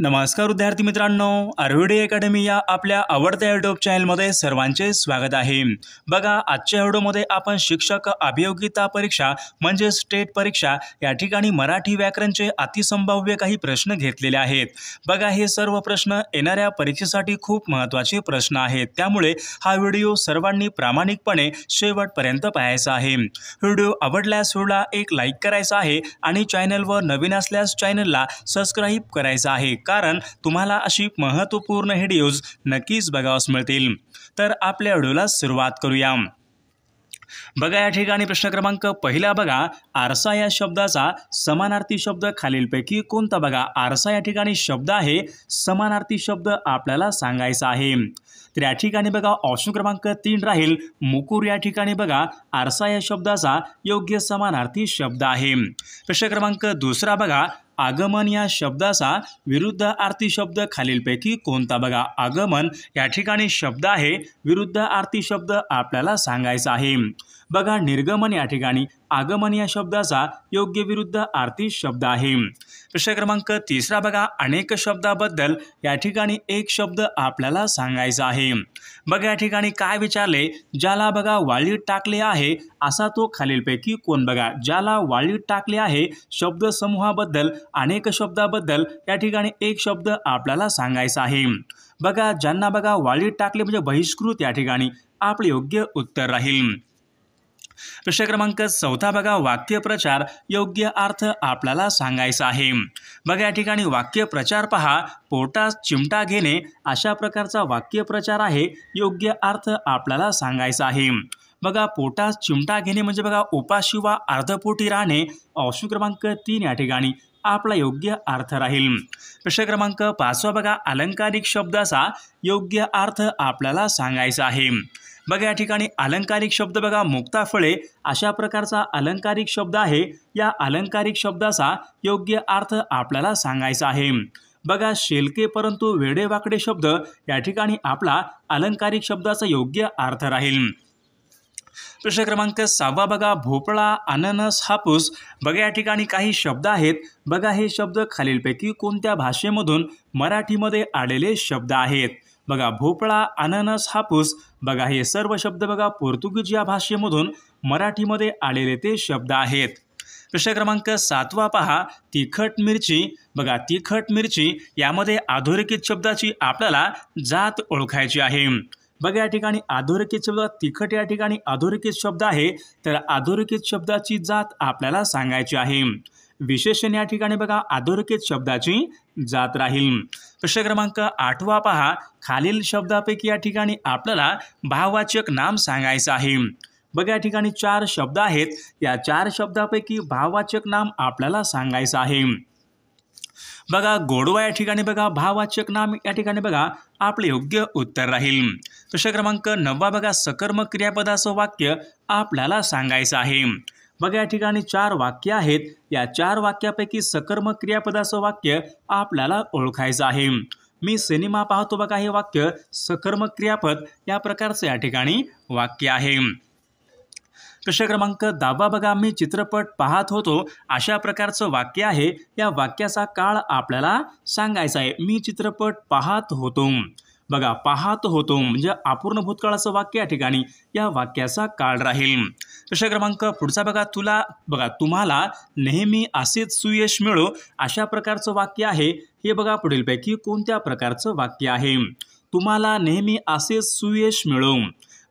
नमस्कार विद्यार्थी मित्रांनो, आर्विडी अकॅडमी या आपल्या आवडत्या यूट्यूब चॅनलमध्ये सर्वांचे स्वागत आहे। बघा, आजच्या व्हिडिओमध्ये आपण शिक्षक अभियोगिता परीक्षा म्हणजे स्टेट परीक्षा या ठिकाणी मराठी व्याकरणचे अतिसंभाव्य काही प्रश्न घेतलेले आहेत। बघा, हे सर्व प्रश्न येणाऱ्या परीक्षेसाठी खूप महत्त्वाचे प्रश्न आहेत, त्यामुळे हा व्हिडिओ सर्वांनी प्रामाणिकपणे शेवटपर्यंत पाहायचा आहे। व्हिडिओ आवडल्यास व्हिडिओला एक लाईक करायचा आहे आणि चॅनलवर नवीन असल्यास चॅनलला सबस्क्राइब करायचं आहे, कारण तुम्हाला अशी महत्त्वपूर्ण व्हिडिओज नक्कीच बघावयास मिळतील। तर आपल्या व्हिडिओला सुरुवात करूया। बघा, या ठिकाणी प्रश्न क्रमांक पहिला बघा, आरसा या शब्दाचा समानार्थी शब्द खालीलपैकी कोणता? बघा, आरसा या ठिकाणी शब्द आहे, समानार्थी शब्द आपल्याला सांगायचा आहे। तर या ठिकाणी बघा ऑप्शन क्रमांक 3 राहील मुकुर। या ठिकाणी बघा आरसा या शब्दाचा योग्य समानार्थी शब्द आहे। प्रश्न क्रमांक दुसरा बघा, आगमन या शब्दाचा विरुद्धार्थी शब्द खालीलपैकी कोणता? बघा, आगमन या ठिकाणी शब्द आहे, विरुद्धार्थी शब्द आपल्याला सांगायचा आहे। बघा, निर्गमन या ठिकाणी आगमन या शब्दाचा योग्य विरुद्धार्थी शब्द आहे। प्रश्न क्रमांक तिसरा बघा, अनेक शब्दाबद्दल या ठिकाणी एक शब्द आपल्याला सांगायचा आहे। बघा, या ठिकाणी काय विचारले, ज्याला बघा वाळीत टाकले आहे असा तो खालीलपैकी कोण? बघा, ज्याला वाळीत टाकले आहे शब्द समूहाबद्दल अनेक शब्दाबद्दल या ठिकाणी एक शब्द आपल्याला सांगायचा आहे। बघा, ज्यांना बघा वाळीत टाकले म्हणजे बहिष्कृत या ठिकाणी आपले योग्य उत्तर राहील। प्रश्न क्रमांक चौथा बघा, वाक्यप्रचार योग्य अर्थ आपल्याला सांगायचा आहे। बघा, या ठिकाणी वाक्यप्रचार पहा, पोटात चिमटा घेणे अशा प्रकारचा वाक्यप्रचार आहे, योग्य अर्थ आपल्याला सांगायचा आहे। बघा, पोटात चिमटा घेणे म्हणजे बघा उपाशी वा अर्धपोटी राहणे, ऑप्शन क्रमांक 3 या ठिकाणी आपला योग्य अर्थ राहील। प्रश्न क्रमांक 5 बघा, अलंकारिक शब्दाचा योग्य अर्थ आपल्याला सांगायचा आहे। बघा, या ठिकाणी अलंकारिक शब्द बघा मुक्ताफळे अशा प्रकारचा अलंकारिक शब्द आहे, या अलंकारिक शब्दाचा योग्य अर्थ आपल्याला सांगायचा आहे। बघा, शेलके परंतु वेडेवाकडे शब्द या ठिकाणी आपला अलंकारिक शब्दाचा योग्य अर्थ राहील। प्रश्न क्रमांक 6 बघा, भोपळा, अननस, हापूस। बघा, या ठिकाणी काही शब्द आहेत। बघा, हे शब्द खालीलपैकी कोणत्या भाषेमधून मराठीमध्ये आलेले शब्द आहेत? बघा, भोपळा, अननस, हापूस। बघा, हे सर्व शब्द बघा पोर्तुगीज या भाषेमधून मराठीमध्ये आलेले ते शब्द आहेत। प्रश्न क्रमांक 7 पहा, तिखट मिरची। बघा, तिखट मिरची यामध्ये अधोरेखित शब्दाची आपल्याला जात ओळखायची आहे। बघा, या ठिकाणी अधोरेखित शब्द तिखट या ठिकाणी अधोरेखित शब्द आहे, तर अधोरेखित शब्दाची जात आपल्याला सांगायची आहे। विशेषण या ठिकाणी बघा अधोरेखित शब्दाची जात राहील। प्रश्न क्रमांक 8 पहा, खालील शब्दापैकी या ठिकाणी आपल्याला भाववाचक नाम सांगायचं आहे। बघा, या ठिकाणी 4 शब्द आहेत, या 4 शब्दापैकी भाववाचक नाम आपल्याला सांगायचं आहे। बघा, गोडवा या ठिकाणी बघा भाववाचक नाम या ठिकाणी बघा आपले योग्य उत्तर राहील। प्रश्न क्रमांक 9 बघा, सकर्मक क्रियापदाचं वाक्य आपल्याला सांगायचं आहे। बघा, या ठिकाणी 4 वाक्य आहेत, या 4 वाक्यापैकी सकर्मक क्रियापदाचं वाक्य आपल्याला ओळखायचं आहे। मी सिनेमा पाहतो। बघा, हे वाक्य सकर्मक क्रियापद या प्रकारचं या ठिकाणी वाक्य आहे। प्रश्न क्रमांक 10 बघा, मी चित्रपट पाहत होतो अशा प्रकारचं वाक्य आहे, या वाक्याचा काळ आपल्याला सांगायचा आहे। मी चित्रपट पाहत होतो। बघा, पाहत होतो म्हणजे अपूर्ण भूतकाळाचं वाक्य या ठिकाणी या वाक्याचा काळ राहील। प्रश्न क्रमांक पुढचा बघा, तुम्हाला नेहमी असेच सुयश मिळो अशा प्रकारचं वाक्य आहे, हे बघा पुढीलपैकी कोणत्या प्रकारचं वाक्य आहे? तुम्हाला नेहमी असेच सुयश मिळो।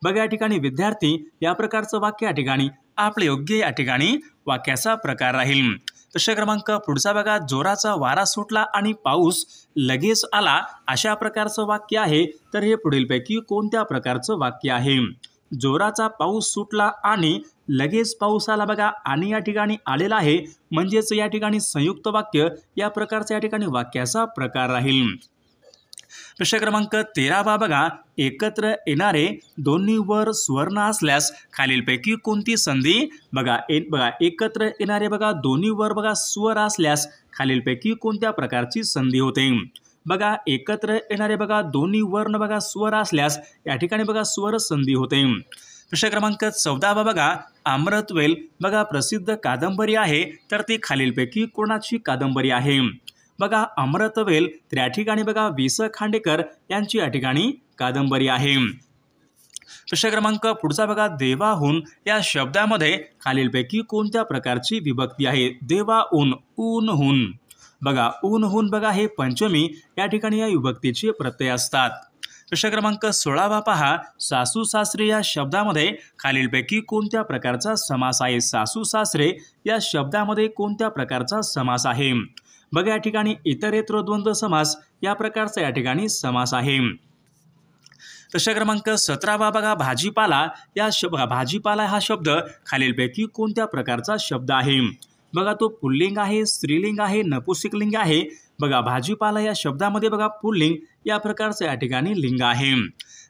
बघा, या ठिकाणी विद्यार्थी या प्रकारचं वाक्य या ठिकाणी आपले योग्य या ठिकाणी वाक्याचा प्रकार राहील। प्रश्न क्रमांक पुढचा बघा, जोराचा वारा सुटला आणि पाऊस लगेच आला अशा प्रकारचं वाक्य आहे, तर हे पुढीलपैकी कोणत्या प्रकारचं वाक्य आहे? जोराचा पाऊस सुटला आणि लगेच पाऊस आला। बघा, आणि या ठिकाणी आलेला आहे म्हणजेच या ठिकाणी संयुक्त वाक्य या प्रकारचा या ठिकाणी वाक्याचा प्रकार राहील। प्रश्न क्रमांक 13 बघा, एकत्र येणारे दोन्ही वर स्वर्ण असल्यास खालीलपैकी कोणती संधी? बघा, एकत्र येणारे बघा दोन्ही वर बघा स्वर असल्यास खालीलपैकी कोणत्या प्रकारची संधी होते? बघा, एकत्र येणारे बघा दोन्ही वर्ण बघा स्वर असल्यास या ठिकाणी बघा स्वर संधी होते। प्रश्न क्रमांक 14 बघा, अमृतवेल बघा प्रसिद्ध कादंबरी आहे, तर ती खालीलपैकी कोणाची कादंबरी आहे? बघा अमृतवेल तर या ठिकाणी बघा वि स खांडेकर यांची या ठिकाणी कादंबरी आहे। प्रश्न क्रमांक पुढचा बघा देवाहून या शब्दामध्ये खालीलपैकी कोणत्या प्रकारची विभक्ती आहे? देवाहून, ऊनहून। बघा ऊनहून बघा हे पंचमी या ठिकाणी या विभक्तीचे प्रत्यय असतात। प्रश्न क्रमांक 16 पहा सासू सासरे या शब्दामध्ये खालीलपैकी कोणत्या प्रकारचा समास आहे? सासू सासरे या शब्दामध्ये कोणत्या प्रकारचा समास आहे? बघा या ठिकाणी इतरेतर द्वंद्व समास या प्रकारचा या ठिकाणी समास आहे। प्रश्न क्रमांक 17 बघा भाजीपाला भाजीपाला हा शब्द खालीलपैकी कोणत्या प्रकारचा शब्द आहे? बघा तो पुल्लिंग आहे, स्त्रीलिंग आहे, नपुंसकलिंग आहे। बघा भाजीपाला या शब्दामध्ये बघा पुल्लिंग या प्रकारचे या ठिकाणी लिंग आहे।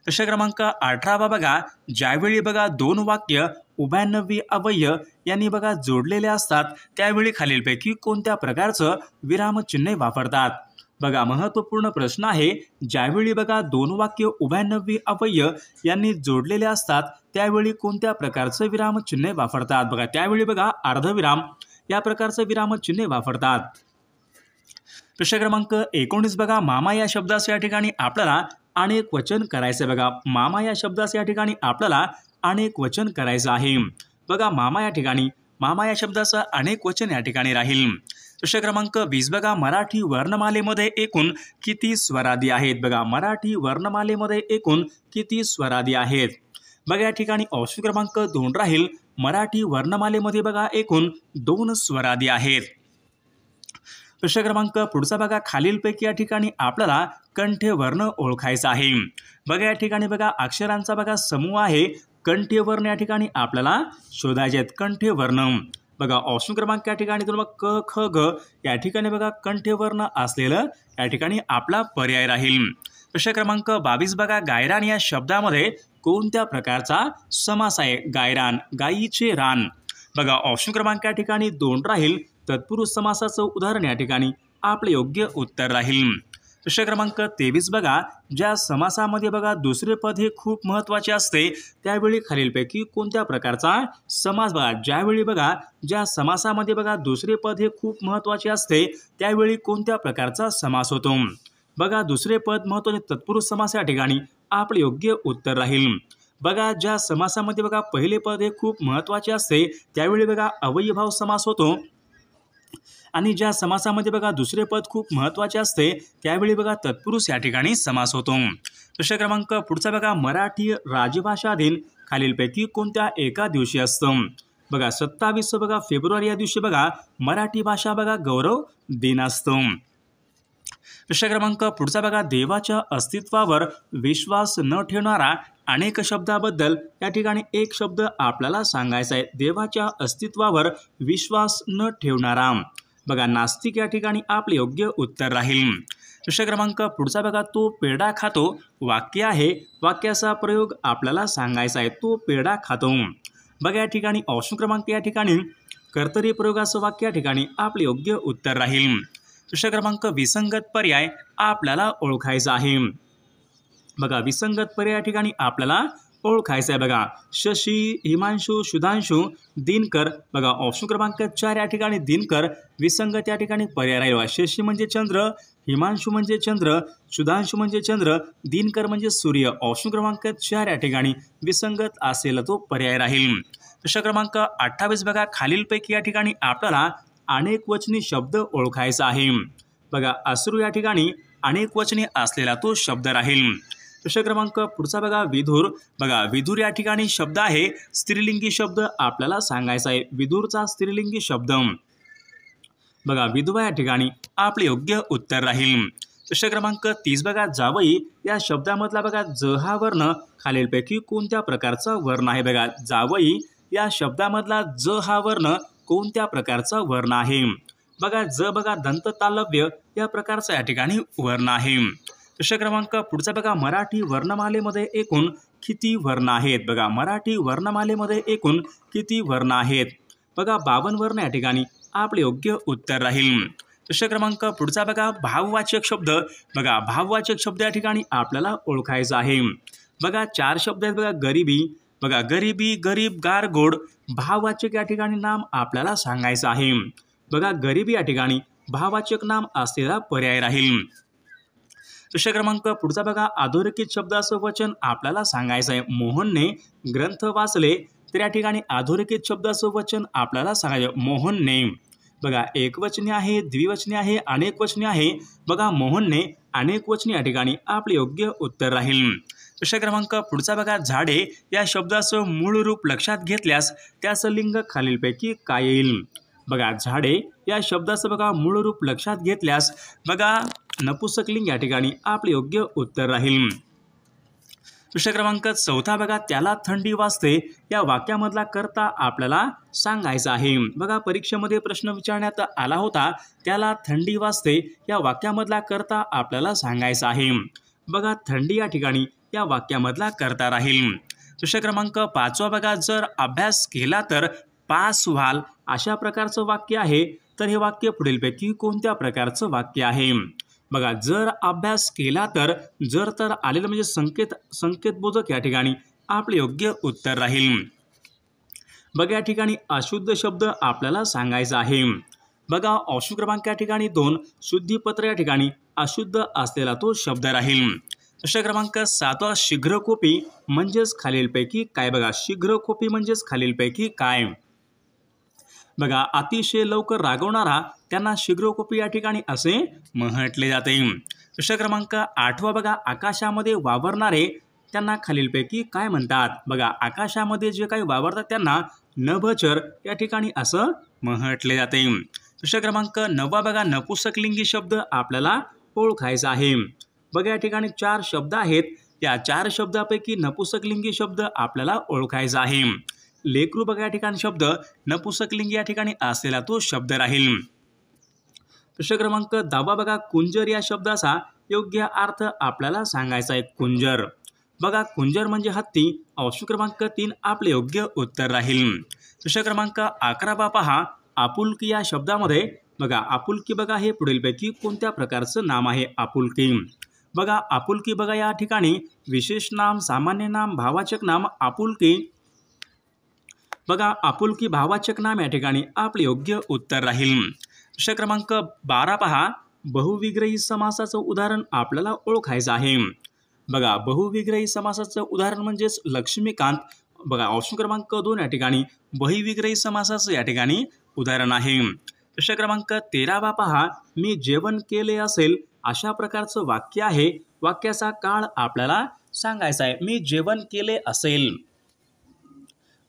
प्रश्न क्रमांक 18 बघा ज्यावेळी बघा दोन वाक्य उभयनवी अव्यय यांनी बघा जोडलेले असतात त्यावेळी खालीलपैकी कोणत्या प्रकारचं विरामचिन्ह वापरतात? बघा महत्त्वपूर्ण प्रश्न आहे। ज्यावेळी बघा दोन वाक्य उभयनवी अव्यय यांनी जोडलेले असतात त्यावेळी कोणत्या प्रकारचं विरामचिन्ह वापरतात? बघा त्यावेळी बघा अर्धविराम या प्रकारचं विरामचिन्ह वापरतात। प्रश्न क्रमांक 19 बघा मामा या शब्दाचं या ठिकाणी आपल्याला अनेक वचन करायचं बघा मामा या शब्दाचं या ठिकाणी आपल्याला अनेक वचन करायचं आहे। बघा मामा या शब्दाचं अनेक वचन या ठिकाणी राहील। प्रश्न क्रमांक 20 बघा मराठी वर्णमालेमध्ये एकूण किती स्वरादी आहेत? बघा मराठी वर्णमालेमध्ये एकूण किती स्वरादी आहेत? बघा या ठिकाणी ऑप्शन क्रमांक 2 राहील। मराठी वर्णमालेमध्ये बघा एकूण 2 स्वरादी आहेत। प्रश्न क्रमांक पुढचा बघा खालीलपैकी या ठिकाणी आपल्याला कंठ्य वर्ण ओळखायचा आहे। बघा या ठिकाणी बघा अक्षरांचा बघा समूह आहे। कंठ्य वर्ण या ठिकाणी आपल्याला शोधायचे आहेत। कंठ्य वर्ण बघा ऑप्शन क्रमांक या ठिकाणी तुम्हाला क ख ग या ठिकाणी बघा कंठ्य वर्ण असलेलं या ठिकाणी आपला पर्याय राहील। प्रश्न क्रमांक 22 बघा गायरान या शब्दामध्ये कोणत्या प्रकारचा समास आहे? गायरान, गायीचे रान। बघा ऑप्शन क्रमांक या ठिकाणी 2 राहील। तत्पुरुष समासाचं उदाहरण या ठिकाणी आपले योग्य उत्तर राहील। प्रश्न क्रमांक 23 बघा ज्या समासामध्ये बघा दुसरे पद हे खूप महत्त्वाचे असते त्यावेळी खालीलपैकी कोणत्या प्रकारचा समास बघा ज्यावेळी बघा ज्या समासामध्ये बघा दुसरे पद हे खूप महत्त्वाचे असते त्यावेळी कोणत्या प्रकारचा समास होतो? बघा दुसरे पद महत्त्वाचे तत्पुरुष समास या ठिकाणी आपले योग्य उत्तर राहील। बघा ज्या समासामध्ये बघा पहिले पद हे खूप महत्त्वाचे असते त्यावेळी बघा अव्ययभाव समास होतो आणि ज्या समासामध्ये बघा दुसरे पद खूप महत्त्वाचे असते त्यावेळी बघा तत्पुरुष या ठिकाणी समास होतो। प्रश्न क्रमांक पुढचा बघा मराठी राजभाषा दिन खालीलपैकी कोणत्या एका दिवशी असतं? बघा 27 बघा फेब्रुवारी या दिवशी बघा मराठी भाषा बघा गौरव दिन असतो। प्रश्न क्रमांक पुढचा बघा देवाच्या अस्तित्वावर विश्वास न ठेवणारा अनेक शब्दाबद्दल या ठिकाणी एक शब्द आपल्याला सांगायचा आहे। देवाच्या अस्तित्वावर विश्वास न ठेवणारा बघा नास्तिक या ठिकाणी आपले योग्य उत्तर राहील। प्रश्न क्रमांक पुढचा बघा तो पेढा खातो वाक्य आहे। वाक्याचा प्रयोग आपल्याला सांगायचा आहे। तो पेढा खातो। बघा या ठिकाणी ऑप्शन क्रमांक या ठिकाणी कर्तरी प्रयोगाचं वाक्य या ठिकाणी आपले योग्य उत्तर राहील। प्रश्न क्रमांक विसंगत पर्याय आपल्याला ओळखायचा आहे। बघा विसंगत पर्याय या ठिकाणी आपल्याला ओळखायचा आहे। बघा शशी, हिमांशु, सुधांशु, दिनकर। बघा ऑप्शन क्रमांक 4 या ठिकाणी दिनकर विसंगत या ठिकाणी पर्याय राहील। शशी म्हणजे चंद्र, हिमांशु म्हणजे चंद्र, सुधांशु म्हणजे चंद्र, दिनकर म्हणजे सूर्य। ऑप्शन क्रमांक 4 या ठिकाणी विसंगत असलेला तो पर्याय राहील। प्रश्न क्रमांक 28 बघा खालीलपैकी या ठिकाणी आपल्याला अनेक वचनी शब्द ओळखायचा आहे। बघा अश्रू या ठिकाणी अनेक वचने असलेला तो शब्द राहील। प्रश्न क्रमांक पुढचा बघा विधुर। बघा विधुर या ठिकाणी शब्द आहे। स्त्रीलिंगी शब्द आपल्याला सांगायचा आहे। विधुरचा स्त्रीलिंगी शब्द बघा विधवा या ठिकाणी आपले योग्य उत्तर राहील। प्रश्न क्रमांक 30 बघा जावई या शब्दामधला बघा ज हा वर्ण खालीलपैकी कोणत्या प्रकारचा वर्ण आहे? बघा जावई या शब्दामधला ज हा वर्ण कोणत्या प्रकारचा वर्ण आहे? बघा ज बघा दंत तालव्य या प्रकारचा या ठिकाणी वर्ण आहे। प्रश्न क्रमांक पुढचा बघा मराठी वर्णमालेमध्ये एकूण किती वर्ण आहेत? बघा मराठी वर्णमालेमध्ये एकूण किती वर्ण आहेत? बघा 52 वर्ण या ठिकाणी आपले योग्य उत्तर राहील। प्रश्न क्रमांक पुढचा बघा भाववाचक शब्द। बघा भाववाचक शब्द या ठिकाणी आपल्याला ओळखायचा आहे। बघा 4 शब्द आहेत बघा गरिबी। बघा गरिबी, गरीब, गार, गोड। भाववाचक या ठिकाणी नाम आपल्याला सांगायचं आहे। बघा गरिबी या ठिकाणी भाववाचक नाम असलेला पर्याय राहील. प्रश्न क्रमांक पुढचा बघा, अधोरेखित शब्दाचं वचन आपल्याला सांगायचं आहे. मोहनने ग्रंथ वाचले, तर या ठिकाणी अधोरेखित शब्दाचं वचन आपल्याला सांगायचं. मोहनने बघा एकवचनी आहे, द्विवचनी आहे, अनेकवचनी आहे. बघा मोहनने अनेकवचनी या ठिकाणी आपले योग्य उत्तर राहील. प्रश्न क्रमांक पुढचा बघा, झाडे या शब्दाचं मूळ रूप लक्षात घेतल्यास त्याचं लिंग खालीलपैकी काय येईल. बघा झाडे या शब्दाचं बघा मूळ रूप लक्षात घेतल्यास बघा नपुंसकलिंग या ठिकाणी आपले योग्य उत्तर राहील. प्रश्न क्रमांक चौथा बघा, त्याला थंडी वाजते या वाक्यामधला कर्ता आपल्याला सांगायचा आहे. बघा परीक्षेमध्ये प्रश्न विचारण्यात आला होता, त्याला थंडी वाजते या वाक्यामधला कर्ता आपल्याला सांगायचा आहे. बघा थंडी या ठिकाणी या वाक्यामधला कर्ता राहील. प्रश्न क्रमांक पाचवा बघा, जर अभ्यास केला तर पास व्हाल अशा प्रकारचं वाक्य आहे, तर हे वाक्य पुढीलपैकी कोणत्या प्रकारचं वाक्य आहे. बघा जर अभ्यास केला तर, जर तर आलेलं म्हणजे संकेतबोधक या ठिकाणी आपले योग्य उत्तर राहील. बघा या ठिकाणी अशुद्ध शब्द आपल्याला सांगायचा आहे. बघा ऑप्शन क्रमांक या ठिकाणी 2 शुद्धीपत्र या ठिकाणी अशुद्ध असलेला तो शब्द राहील. प्रश्न क्रमांक 7 शीघ्रकोपी म्हणजेच खालीलपैकी काय. बघा शीघ्रकोपी म्हणजेच खालीलपैकी काय. बघा अतिशय लवकर रागवणारा त्यांना शीघ्रकोपी या ठिकाणी असे म्हटले जाते. प्रश्न क्रमांक 8 बघा, आकाशामध्ये वावरणारे त्यांना खालीलपैकी काय म्हणतात. बघा आकाशामध्ये जे काही वावरतात त्यांना नभचर या ठिकाणी असं म्हटले जाते. प्रश्न क्रमांक 9 बघा, नपुंसकलिंगी शब्द आपल्याला ओळखायचा आहे. बघा या ठिकाणी 4 शब्द आहेत, या 4 शब्दापैकी नपुंसकलिंगी शब्द आपल्याला ओळखायचा आहे. लेकरू बघा या ठिकाणी शब्द नपुंसकलिंगी या ठिकाणी असलेला तो शब्द राहील. प्रश्न क्रमांक 10 बघा, कुंजर या शब्दाचा योग्य अर्थ आपल्याला सांगायचा आहे. कुंजर बघा कुंजर म्हणजे हत्ती. ऑप्शन क्रमांक 3 आपले योग्य उत्तर राहील. प्रश्न क्रमांक 11 पहा, आपुलकी या शब्दामध्ये बघा आपुलकी बघा हे पुढीलपैकी कोणत्या प्रकारचं नाम आहे. आपुलकी बघा आपुलकी बघा या ठिकाणी विशेष नाम, सामान्य नाम, भाववाचक नाम. आपुलकी बघा आपुलकी भाववाचक नाम या ठिकाणी आपले योग्य उत्तर राहील. प्रश्न क्रमांक 12 पहा, बहुविग्रही समासाचं उदाहरण आपल्याला ओळखायचं आहे. बघा बहुविग्रही समासाचं उदाहरण म्हणजेच लक्ष्मीकांत. बघा ऑप्शन क्रमांक 2 या ठिकाणी बहुविग्रही समासाचं या ठिकाणी उदाहरण आहे. प्रश्न क्रमांक 13 पहा, मी जेवण केले असेल अशा प्रकारचं वाक्य आहे. वाक्याचा काळ आपल्याला सांगायचा आहे. मी जेवण केले असेल.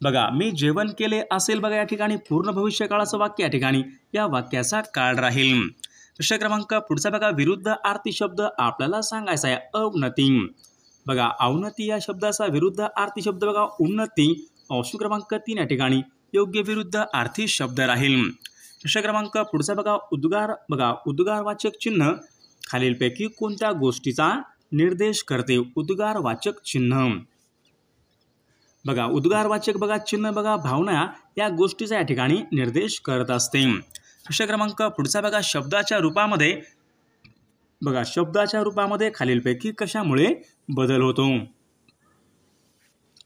बघा मी जेवण केले असेल बघा या ठिकाणी पूर्ण भविष्यकाळाचं वाक्य या ठिकाणी या वाक्याचा काळ राहील. प्रश्न क्रमांक पुढचा बघा, विरुद्ध आरती शब्द आपल्याला सांगायचा आहे. अवनती बघा अवनती या शब्दाचा विरुद्ध आरती शब्द बघा उन्नती. ऑप्शन क्रमांक 3 या ठिकाणी योग्य विरुद्ध आरती शब्द राहील. प्रश्न क्रमांक पुढचा बघा, उद्गार बघा उद्गारवाचक चिन्ह खालीलपैकी कोणत्या गोष्टीचा निर्देश करते. उद्गारवाचक चिन्ह बघा उद्गारवाचक बघा चिन्ह बघा भावना या गोष्टीचा या ठिकाणी निर्देश करत असते. प्रश्न क्रमांक पुढचा बघा, शब्दाच्या रूपामध्ये बघा शब्दाच्या रूपामध्ये खालीलपैकी कशामुळे बदल होतो.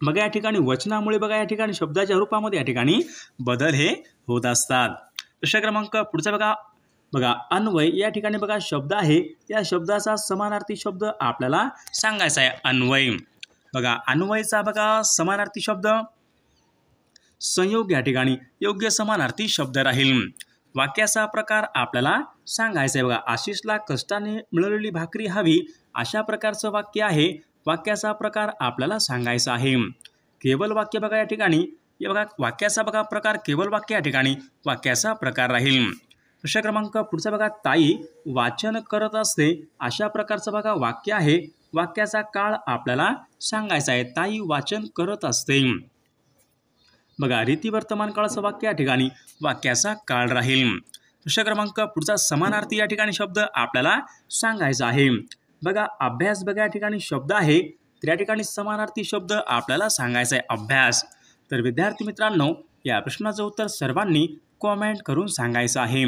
बघा या ठिकाणी वचनामुळे बघा या ठिकाणी शब्दाच्या रूपामध्ये या ठिकाणी बदल हे होत असतात. प्रश्न क्रमांक पुढचा बघा बघा अन्वय या ठिकाणी बघा शब्द आहे, या शब्दाचा समानार्थी शब्द आपल्याला सांगायचा आहे. अन्वय बघा अन्वयचा बघा समानार्थी शब्द संयोग या ठिकाणी योग्य समानार्थी शब्द राहील. वाक्याचा प्रकार आपल्याला सांगायचा आहे. बघा आशिषला कष्टाने मिळवलेली भाकरी हवी अशा प्रकारचं वाक्य आहे. वाक्याचा प्रकार आपल्याला सांगायचा आहे. केवळ वाक्य बघा या ठिकाणी बघा वाक्याचा बघा प्रकार केवळ वाक्य या ठिकाणी वाक्याचा प्रकार राहील. प्रश्न क्रमांक पुढचा बघा, ताई वाचन करत असते अशा प्रकारचं बघा वाक्य आहे. वाक्याचा काळ आपल्याला सांगायचा आहे. ताई वाचन करत असते. बघा रीती वर्तमान काळाचं वाक्य या ठिकाणी वाक्याचा काळ राहील. प्रश्न क्रमांक पुढचा समानार्थी या ठिकाणी शब्द आपल्याला सांगायचा आहे. बघा अभ्यास बघा या ठिकाणी शब्द आहे, तर या ठिकाणी समानार्थी शब्द आपल्याला सांगायचा आहे अभ्यास. तर विद्यार्थी मित्रांनो या प्रश्नाचं उत्तर सर्वांनी कॉमेंट करून सांगायचं आहे.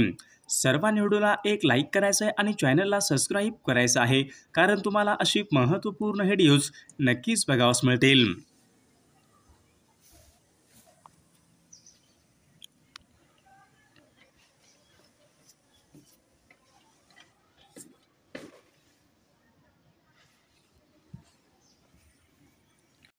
सर्वांनी व्हिडिओला एक लाईक करायचं आहे आणि चॅनलला सबस्क्राईब करायचं आहे, कारण तुम्हाला अशी महत्त्वपूर्ण व्हिडिओज नक्कीच बघावयास मिळतील.